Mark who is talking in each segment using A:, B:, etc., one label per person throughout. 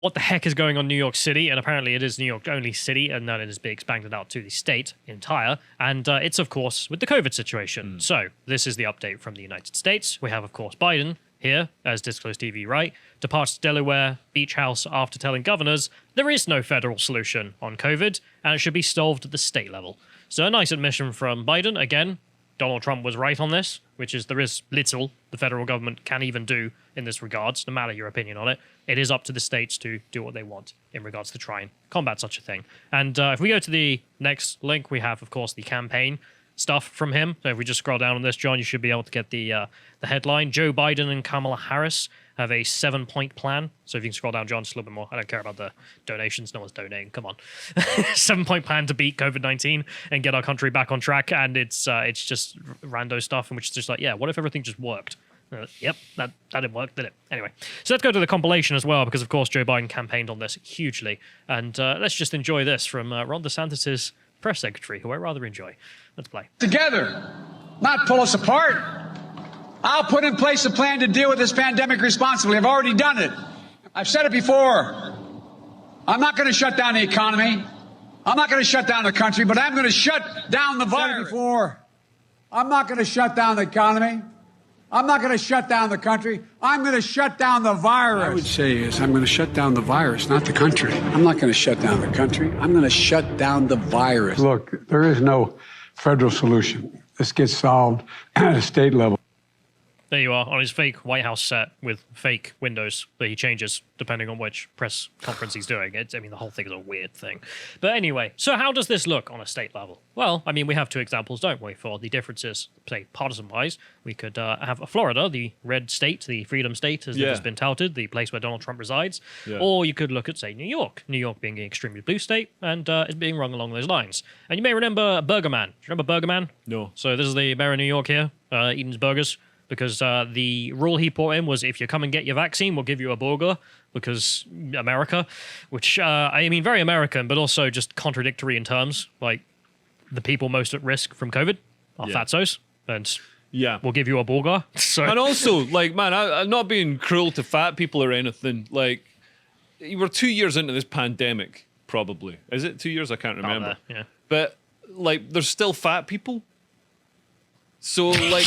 A: what the heck is going on in New York City, and apparently it is New York only city, and then it is being expanded out to the state entire, and it's of course with the COVID situation. So this is the update from the United States. We have of course Biden here, as Disclosed TV right, departs Delaware beach house after telling governors there is no federal solution on COVID, and it should be solved at the state level. So a nice admission from Biden. Again, Donald Trump was right on this, which is there is little the federal government can even do in this regards, no matter your opinion on it. It is up to the states to do what they want in regards to try and combat such a thing. And if we go to the next link, we have, of course, the campaign stuff from him. So if we just scroll down on this, John, you should be able to get the headline. Joe Biden and Kamala Harris have a 7-point plan. So if you can scroll down, John, just a little bit more. I don't care about the donations. No one's donating. Come on. 7-point plan to beat COVID-19 and get our country back on track. And it's just rando stuff, and which is just like, yeah, what if everything just worked? Yep, that didn't work, did it? Anyway, so let's go to the compilation as well, because of course Joe Biden campaigned on this hugely. And let's just enjoy this from Ron DeSantis' press secretary, who I rather enjoy. Let's play.
B: Together, not pull us apart. I'll put in place a plan to deal with this pandemic responsibly. I've already done it. I've said it before. I'm not going to shut down the economy. I'm not going to shut down the country, but I'm going to shut down the virus. I've said it before. I'm not going to shut down the economy. I'm not going to shut down the country. I'm going to shut down the virus. What I would say is I'm going to shut down the virus, not the country. I'm not going to shut down the country. I'm going to shut down the virus. Look, there is no federal solution. This gets solved at a state level.
A: There you are on his fake White House set with fake windows that he changes depending on which press conference he's doing. I mean, the whole thing is a weird thing. But anyway, so how does this look on a state level? Well, I mean, we have two examples, don't we, for the differences, say, partisan-wise. We could have Florida, the red state, the freedom state, as it has been touted, the place where Donald Trump resides. Yeah. Or you could look at, say, New York being an extremely blue state, and it's being run along those lines. And you may remember Burger Man. Do you remember Burger Man? No. So this is the mayor of New York here, eating his burgers. Because the rule he put in was if you come and get your vaccine, we'll give you a burger. Because America, which, I mean, very American, but also just contradictory in terms. Like, the people most at risk from COVID are fatsos. And we'll give you a burger. So.
C: And also, like, man, I'm not being cruel to fat people or anything. Like, we're 2 years into this pandemic, probably. Is it 2 years? I can't remember.
A: Yeah.
C: But, like, there's still fat people. So, like,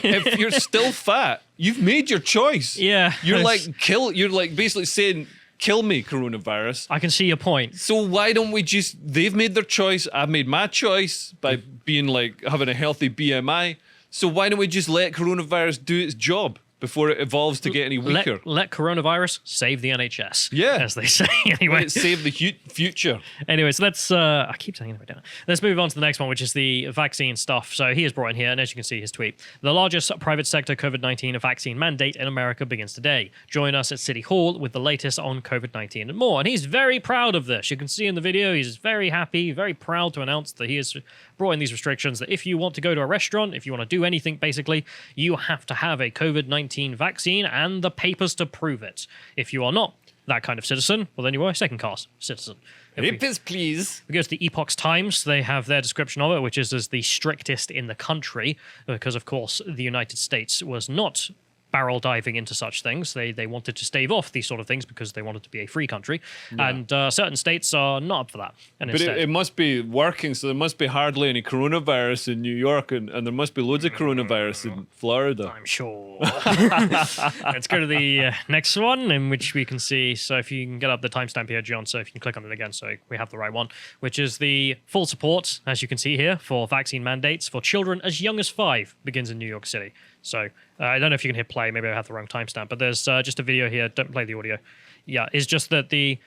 C: if you're still fat, you've made your choice.
A: Yeah.
C: You're like basically saying, kill me, coronavirus.
A: I can see your point.
C: So why don't we they've made their choice, I've made my choice by being like, having a healthy BMI. So why don't we just let coronavirus do its job before it evolves to get any weaker?
A: Let coronavirus save the NHS.
C: Yeah.
A: As they say. Anyway.
C: Let it save the future.
A: Anyway, so let's, I keep saying it down. Let's move on to the next one, which is the vaccine stuff. So he is brought in here, and as you can see his tweet, the largest private sector COVID-19 vaccine mandate in America begins today. Join us at City Hall with the latest on COVID-19 and more. And he's very proud of this. You can see in the video, he's very happy, very proud to announce that he has brought in these restrictions that if you want to go to a restaurant, if you want to do anything, basically, you have to have a COVID-19 vaccine and the papers to prove it. If you are not that kind of citizen, well, then you are a second-class citizen.
C: Papers, please.
A: We go to the Epoch Times. They have their description of it, which is as the strictest in the country, because, of course, the United States was not barrel diving into such things. They wanted to stave off these sort of things because they wanted to be a free country. Yeah. And certain states are not up for that. And
C: but it must be working, so there must be hardly any coronavirus in New York, and there must be loads of coronavirus in Florida.
A: I'm sure. Let's go to the next one, in which we can see, so if you can get up the timestamp here, John, so if you can click on it again so we have the right one, which is the full support, as you can see here, for vaccine mandates for children as young as 5 begins in New York City. So I don't know if you can hit play. Maybe I have the wrong timestamp. But there's just a video here. Don't play the audio. Yeah, it's just that I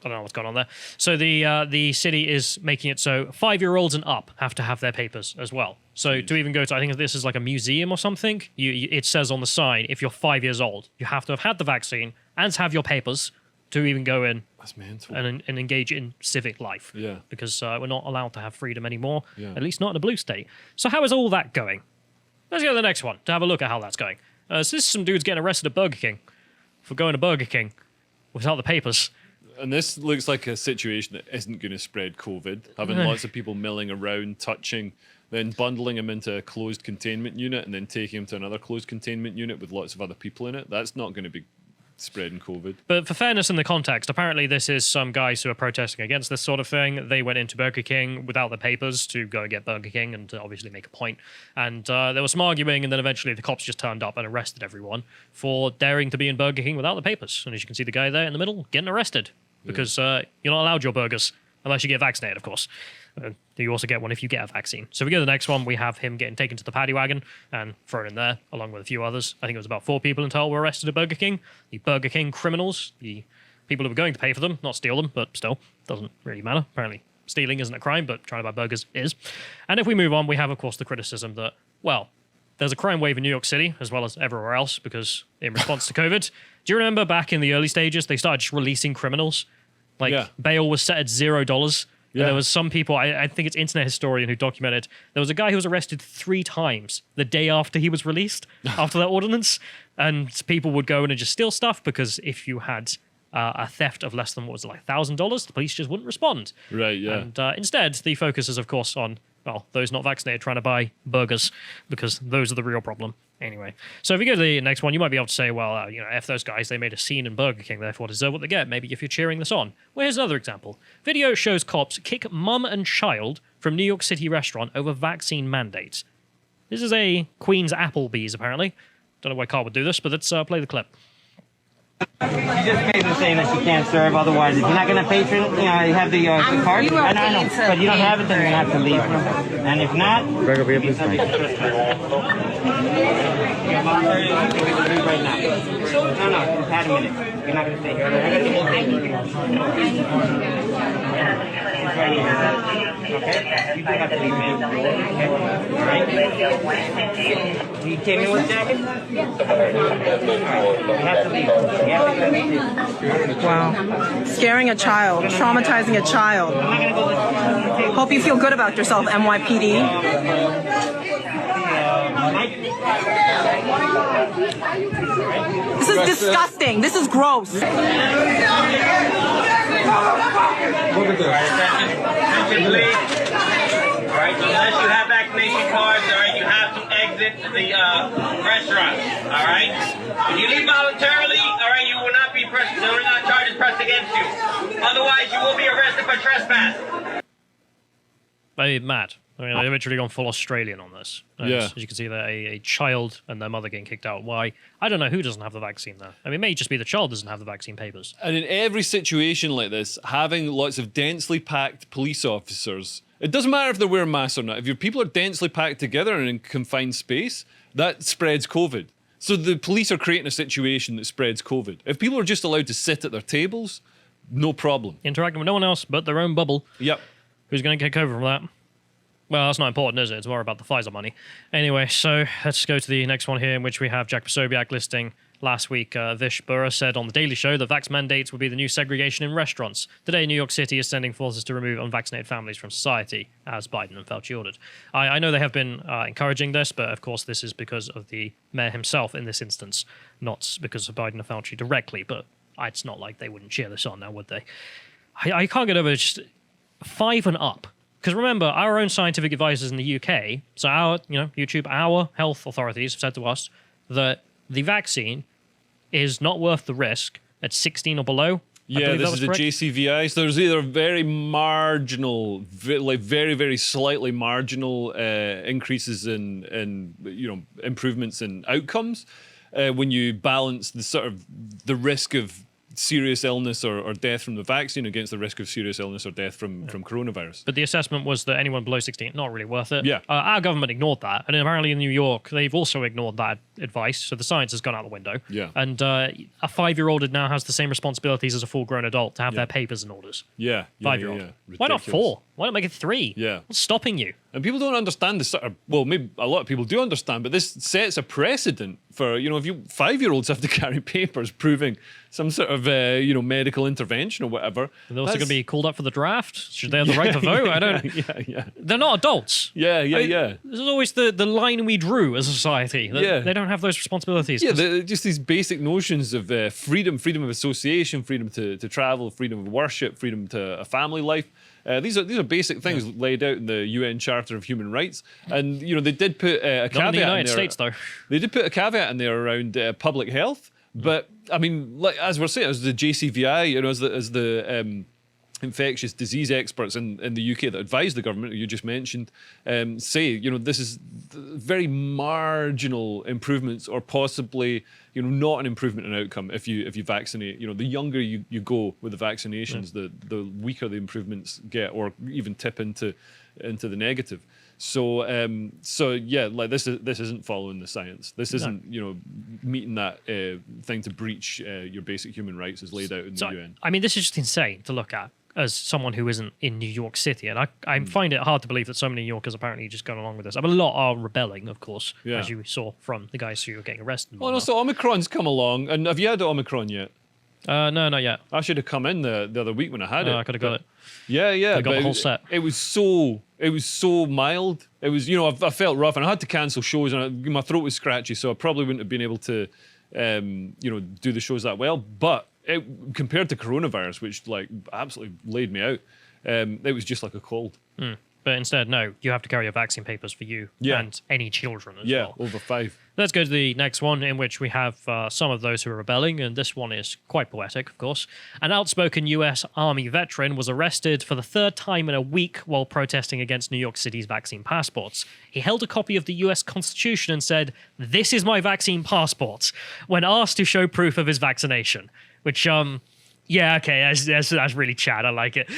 A: don't know what's going on there. So the city is making it so 5-year-olds and up have to have their papers as well. So to even go to, I think this is like a museum or something, it says on the sign, if you're 5 years old, you have to have had the vaccine and have your papers to even go in.
C: That's mental.
A: And engage in civic life.
C: Yeah.
A: Because we're not allowed to have freedom anymore,
C: yeah.
A: At least not in a blue state. So how is all that going? Let's go to the next one to have a look at how that's going. So this is some dudes getting arrested at Burger King for going to Burger King without the papers.
C: And this looks like a situation that isn't going to spread COVID. Having lots of people milling around, touching, then bundling them into a closed containment unit and then taking them to another closed containment unit with lots of other people in it. That's not going to be spreading COVID.
A: But for fairness in the context, apparently this is some guys who are protesting against this sort of thing. They went into Burger King without the papers to go and get Burger King and to obviously make a point. And there was some arguing, and then eventually the cops just turned up and arrested everyone for daring to be in Burger King without the papers. And as you can see, the guy there in the middle getting arrested because you're not allowed your burgers unless you get vaccinated, of course. You also get one if you get a vaccine. So we go to the next one. We have him getting taken to the paddy wagon and thrown in there, along with a few others. I think it was about 4 people in total were arrested at Burger King. The Burger King criminals, the people who were going to pay for them, not steal them, but still, doesn't really matter. Apparently, stealing isn't a crime, but trying to buy burgers is. And if we move on, we have, of course, the criticism that, well, there's a crime wave in New York City, as well as everywhere else, because in response to COVID, do you remember back in the early stages, they started just releasing criminals? Like, bail was set at $0. Yeah. There was some people, I think it's internet historian who documented, there was a guy who was arrested 3 times the day after he was released, after that ordinance, and people would go in and just steal stuff because if you had a theft of less than, what was it, like $1,000, the police just wouldn't respond.
C: Right, yeah.
A: And instead, the focus is, of course, on, well, those not vaccinated trying to buy burgers because those are the real problem. Anyway, so if we go to the next one, you might be able to say, well, F those guys, they made a scene in Burger King, therefore deserve what they get. Maybe if you're cheering this on. Well, here's another example. Video shows cops kick mum and child from New York City restaurant over vaccine mandates. This is a Queen's Applebee's, apparently. Don't know why Carl would do this, but let's play the clip.
D: You just pay the saying that you can't serve, otherwise if you're not going to patron, you have the card.
E: You are
D: I know, but you don't have it, then you're going to have to leave. And if not, you subject to trespass. Your mom right now. No, just had a minute. You're not going to stay here. Okay? You do have to leave, man. Okay? All right? You came in with a jacket? You have to leave.
E: Wow. Scaring a child, traumatizing a child. Hope you feel good about yourself, NYPD. This is disgusting. This is gross.
D: Alright, unless you have vaccination cards, alright, you have to exit the restaurant. Alright? If you leave voluntarily, alright, you will not be pressed, there will not charges pressed against you. Otherwise, you will be arrested for trespass.
A: Mad. I mean, they've literally gone full Australian on this. As you can see there, a child and their mother getting kicked out. Why? I don't know who doesn't have the vaccine there. I mean, it may just be the child doesn't have the vaccine papers.
C: And in every situation like this, having lots of densely packed police officers, it doesn't matter if they're wearing masks or not. If your people are densely packed together and in confined space, that spreads COVID. So the police are creating a situation that spreads COVID. If people are just allowed to sit at their tables, no problem.
A: Interacting with no one else but their own bubble.
C: Yep.
A: Who's going to get COVID from that? Well, that's not important, is it? It's more about the Pfizer money. Anyway, so let's go to the next one here, in which we have Jack Posobiec listing last week. Vish Burra said on The Daily Show that vax mandates would be the new segregation in restaurants. Today, New York City is sending forces to remove unvaccinated families from society, as Biden and Fauci ordered. I know they have been encouraging this, but of course this is because of the mayor himself in this instance, not because of Biden and Fauci directly, but it's not like they wouldn't cheer this on now, would they? I can't get over just 5 and up. Because remember, our own scientific advisors in the UK, so our, YouTube, our health authorities have said to us that the vaccine is not worth the risk at 16 or below.
C: Yeah, this is the JCVI. So there's either very marginal, very, very slightly marginal increases in improvements in outcomes when you balance the sort of the risk of serious illness or death from the vaccine against the risk of serious illness or death from coronavirus.
A: But the assessment was that anyone below 16, not really worth it.
C: Yeah.
A: Our government ignored that. And apparently in New York, they've also ignored that advice. So the science has gone out the window.
C: Yeah.
A: And a 5-year-old now has the same responsibilities as a full-grown adult to have their papers in orders.
C: Yeah.
A: 5-year-old.
C: Yeah.
A: Why not 4? Why not make it 3?
C: Yeah.
A: What's stopping you?
C: And people don't understand this sort of, well, maybe a lot of people do understand, but this sets a precedent for, if 5-year-olds have to carry papers proving some sort of, medical intervention or whatever.
A: And they're also going to be called up for the draft. Should they have the right to vote? I don't.
C: Yeah.
A: They're not adults.
C: Yeah.
A: This is always the line we drew as a society. They don't have those responsibilities.
C: Yeah, just these basic notions of freedom of association, freedom to travel, freedom of worship, freedom to a family life. These are basic things laid out in the UN Charter of Human Rights, and they did put a caveat
A: Not in the United
C: in there.
A: States, though.
C: They did put a caveat in there around public health, But I mean, like as we're saying, as the JCVI, as the infectious disease experts in the UK that advise the government, who you just mentioned, say, this is very marginal improvements, or possibly, not an improvement in outcome if you vaccinate. The younger you go with the vaccinations, the weaker the improvements get, or even tip into the negative. So yeah, like this isn't following the science. This isn't meeting that thing to breach your basic human rights as laid out in the UN.
A: I mean, this is just insane to look at as someone who isn't in New York City, and I find it hard to believe that so many New Yorkers apparently just gone along with this. I mean, a lot are rebelling, of course, as you saw from the guys who are getting arrested.
C: Well, also Omicron's come along, and have you had Omicron yet?
A: No, not yet.
C: I should have come in the other week when I had it.
A: I could have got it.
C: Yeah.
A: I got the whole set.
C: It was so mild. It was, I felt rough, and I had to cancel shows, and my throat was scratchy, so I probably wouldn't have been able to, do the shows that well. But compared to coronavirus, which like absolutely laid me out, it was just like a cold.
A: But instead, no, you have to carry your vaccine papers for you and any children as well.
C: Yeah, over 5.
A: Let's go to the next one, in which we have some of those who are rebelling, and this one is quite poetic, of course. An outspoken US Army veteran was arrested for the 3rd time in a week while protesting against New York City's vaccine passports. He held a copy of the US Constitution and said, "This is my vaccine passport," when asked to show proof of his vaccination, which, yeah, okay, that's really Chad. I like it.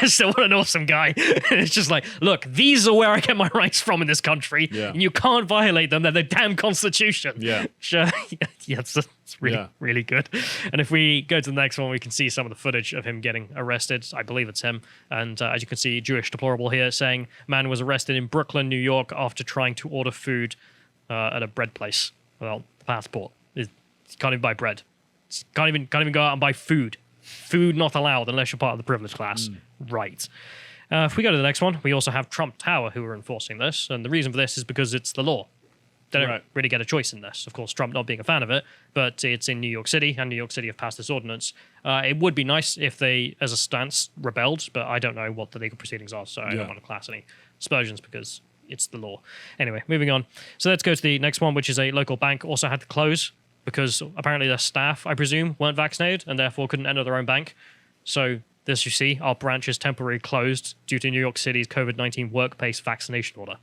A: So what an awesome guy. It's just like, look, these are where I get my rights from in this country, and you can't violate them. They're the damn Constitution. Yeah. Sure. Yeah, it's really, really good. And if we go to the next one, we can see some of the footage of him getting arrested. I believe it's him. And as you can see, Jewish deplorable here saying, man was arrested in Brooklyn, New York, after trying to order food at a bread place. Well, the passport. It can't even buy bread. Can't even go out and buy food. Food not allowed unless you're part of the privileged class. Right. If we go to the next one, we also have Trump Tower who are enforcing this. And the reason for this is because it's the law. They don't really get a choice in this. Of course, Trump not being a fan of it, but it's in New York City, and New York City have passed this ordinance. It would be nice if they, as a stance, rebelled, but I don't know what the legal proceedings are, so I don't want to class any aspersions because it's the law. Anyway, moving on. So let's go to the next one, which is a local bank also had to close because apparently their staff, I presume, weren't vaccinated and therefore couldn't enter their own bank. So this, you see, our branch is temporarily closed due to New York City's COVID-19 workplace vaccination order.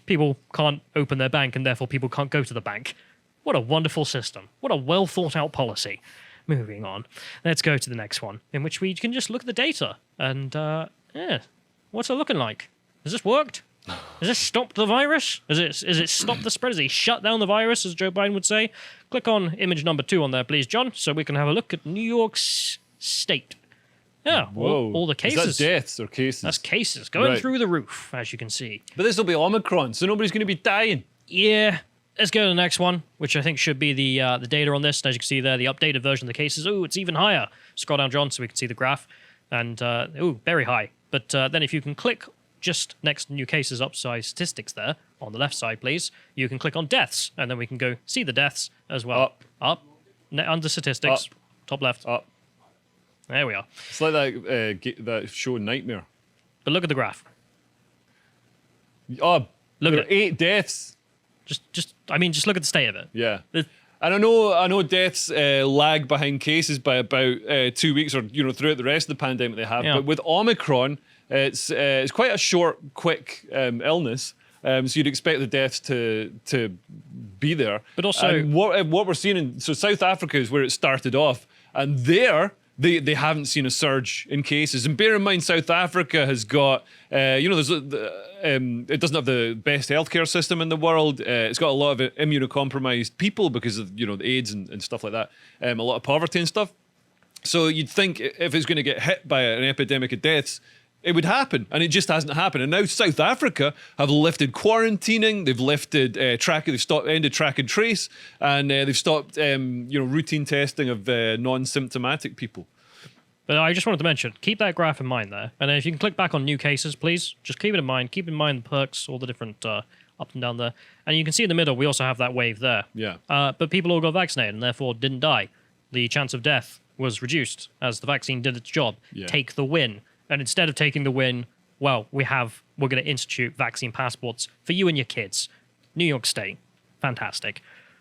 A: People can't open their bank and therefore people can't go to the bank. What a wonderful system. What a well thought out policy. Moving on. Let's go to the next one, in which we can just look at the data and, what's it looking like? Has this worked? Has this stopped the virus? Is it stopped the spread? Has he shut down the virus, as Joe Biden would say? Click on image number 2 on there, please, John, so we can have a look at New York State. Yeah, all the cases.
C: Is that deaths or cases?
A: That's cases going through the roof, as you can see.
C: But this will be Omicron, so nobody's going to be dying.
A: Yeah. Let's go to the next one, which I think should be the data on this. And as you can see there, the updated version of the cases. Oh, it's even higher. Scroll down, John, so we can see the graph. And, very high. But then if you can click just next to new cases upside statistics there, on the left side, please, you can click on deaths. And then we can go see the deaths as well. Up. Under statistics. Up. Top left.
C: Up.
A: There we are.
C: It's like that show Nightmare.
A: But look at the graph.
C: Oh,
A: look
C: there
A: at
C: are 8 deaths.
A: Just look at the state of it.
C: Yeah. And I know deaths lag behind cases by about 2 weeks or throughout the rest of the pandemic they have. Yeah. But with Omicron, it's quite a short, quick illness. So you'd expect the deaths to be there. But also, and what we're seeing so South Africa is where it started off, and there. They haven't seen a surge in cases. And bear in mind, South Africa has got, it doesn't have the best healthcare system in the world. It's got a lot of immunocompromised people because of, the AIDS and stuff like that. A lot of poverty and stuff. So you'd think if it's going to get hit by an epidemic of deaths, it would happen, and it just hasn't happened. And now South Africa have lifted quarantining, they've lifted ended track and trace, and they've stopped routine testing of non-symptomatic people.
A: But I just wanted to mention, keep that graph in mind there, and then if you can click back on new cases, please, just keep it in mind. Keep in mind the perks, all the different up and down there, and you can see in the middle we also have that wave there.
C: Yeah.
A: But people all got vaccinated and therefore didn't die. The chance of death was reduced as the vaccine did its job. Yeah. Take the win. And instead of taking the win, well, we're going to institute vaccine passports for you and your kids. New York State. Fantastic.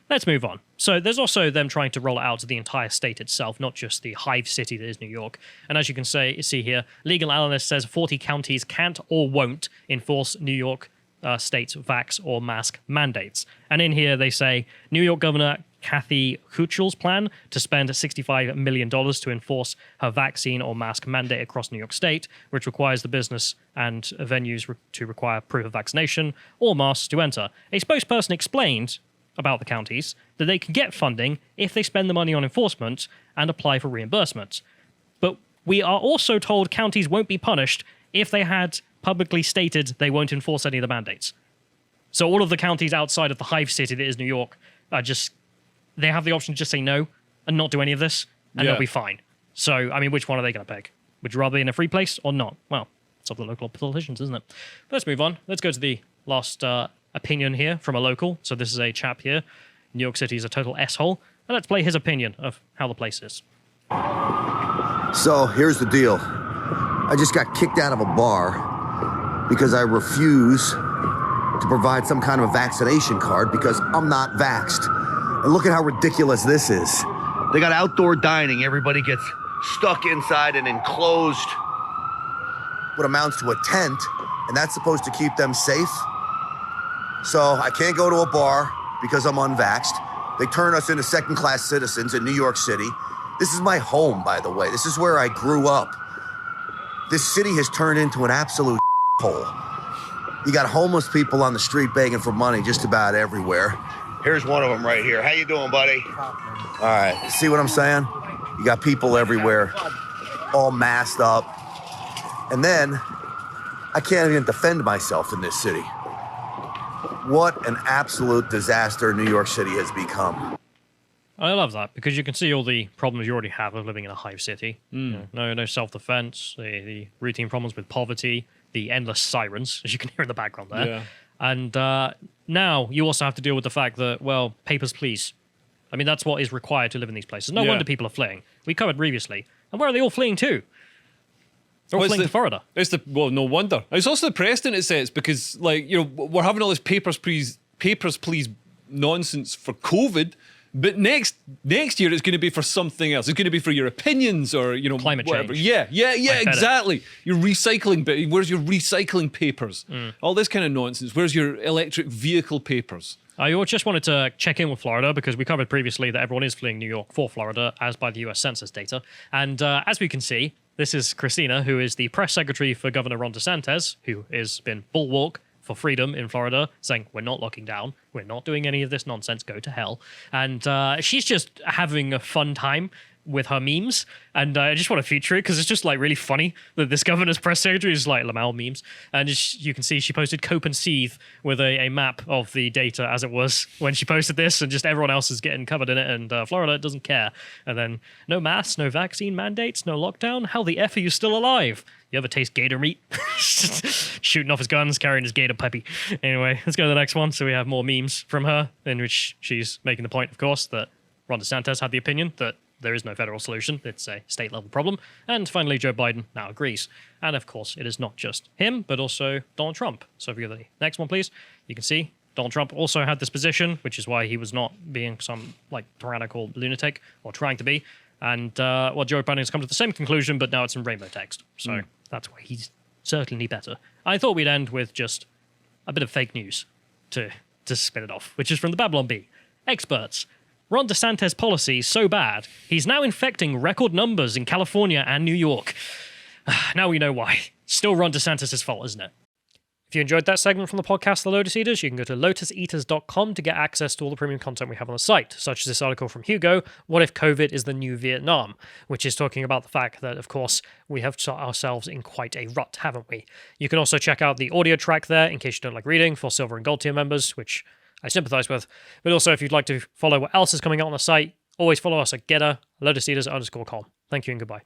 A: Let's move on. So there's also them trying to roll it out to the entire state itself, not just the hive city that is New York. And as you can see here, legal analyst says 40 counties can't or won't enforce New York state's vax or mask mandates. And in here they say New York Governor Kathy Hochul's plan to spend $65 million to enforce her vaccine or mask mandate across New York State, which requires the business and venues to require proof of vaccination or masks to enter. A spokesperson explained about the counties that they can get funding if they spend the money on enforcement and apply for reimbursement. But we are also told counties won't be punished if they had publicly stated they won't enforce any of the mandates. So all of the counties outside of the hive city that is New York are they have the option to just say no and not do any of this, and they'll be fine. So, I mean, which one are they going to pick? Would you rather be in a free place or not? Well, it's up to the local politicians, isn't it? But let's move on. Let's go to the last opinion here from a local. So this is a chap here. New York City is a total S-hole. And let's play his opinion of how the place is.
F: So here's the deal. I just got kicked out of a bar because I refuse to provide some kind of a vaccination card because I'm not vaxxed. And look at how ridiculous this is. They got outdoor dining. Everybody gets stuck inside an enclosed, what amounts to a tent, and that's supposed to keep them safe. So I can't go to a bar because I'm unvaxxed. They turn us into second-class citizens in New York City. This is my home, by the way. This is where I grew up. This city has turned into an absolute hole. You got homeless people on the street begging for money just about everywhere. Here's one of them right here. How you doing, buddy? All right, see what I'm saying? You got people everywhere, all masked up. And then, I can't even defend myself in this city. What an absolute disaster New York City has become.
A: I love that, because you can see all the problems you already have of living in a hive city. You know, no self-defense, the routine problems with poverty, the endless sirens, as you can hear in the background there.
C: Yeah.
A: And now you also have to deal with the fact that, well, papers, please. I mean, that's what is required to live in these places. No wonder people are fleeing. We covered previously. And where are they all fleeing to? They're all fleeing to Florida.
C: Well, no wonder. It's also the precedent it sets because, like, you know, we're having all this papers, please nonsense for COVID. But next year it's going to be for something else. It's going to be for your opinions or, you know,
A: climate
C: whatever.
A: change.
C: Yeah, exactly. Your recycling bit. Where's your recycling papers? All this kind of nonsense. Where's your electric vehicle papers?
A: I just wanted to check in with Florida because we covered previously that everyone is fleeing New York for Florida as by the US Census data. And as we can see, this is Christina, who is the press secretary for Governor Ron DeSantis, who has been bulwark for freedom in Florida, saying, we're not locking down, we're not doing any of this nonsense, go to hell. And she's just having a fun time with her memes, and I just want to feature it because it's just like really funny that this governor's press secretary is like Lamau memes, and you can see she posted cope and seethe with a map of the data as it was when she posted this, and just everyone else is getting covered in it, and Florida doesn't care. And then no masks, no vaccine mandates, no lockdown. How the F are you still alive? You ever taste gator meat? Shooting off his guns, carrying his gator puppy. Anyway, let's go to the next one. So we have more memes from her, in which she's making the point, of course, that Ron DeSantis had the opinion that there is no federal solution. It's a state-level problem. And finally, Joe Biden now agrees. And of course, it is not just him, but also Donald Trump. So if you go to the next one, please, you can see Donald Trump also had this position, which is why he was not being some like tyrannical lunatic or trying to be. And Joe Biden has come to the same conclusion, but now it's in rainbow text. So that's why he's certainly better. I thought we'd end with just a bit of fake news to spin it off, which is from the Babylon Bee. Experts. Ron DeSantis' policy is so bad, he's now infecting record numbers in California and New York. Now we know why. Still Ron DeSantis' fault, isn't it? If you enjoyed that segment from the podcast, The Lotus Eaters, you can go to lotuseaters.com to get access to all the premium content we have on the site, such as this article from Hugo, What If COVID is the New Vietnam?, which is talking about the fact that, of course, we have got ourselves in quite a rut, haven't we? You can also check out the audio track there, in case you don't like reading, for Silver and Gold tier members, which I sympathize with. But also, if you'd like to follow what else is coming out on the site, always follow us at Getter, LotusEaters_com. Thank you and goodbye.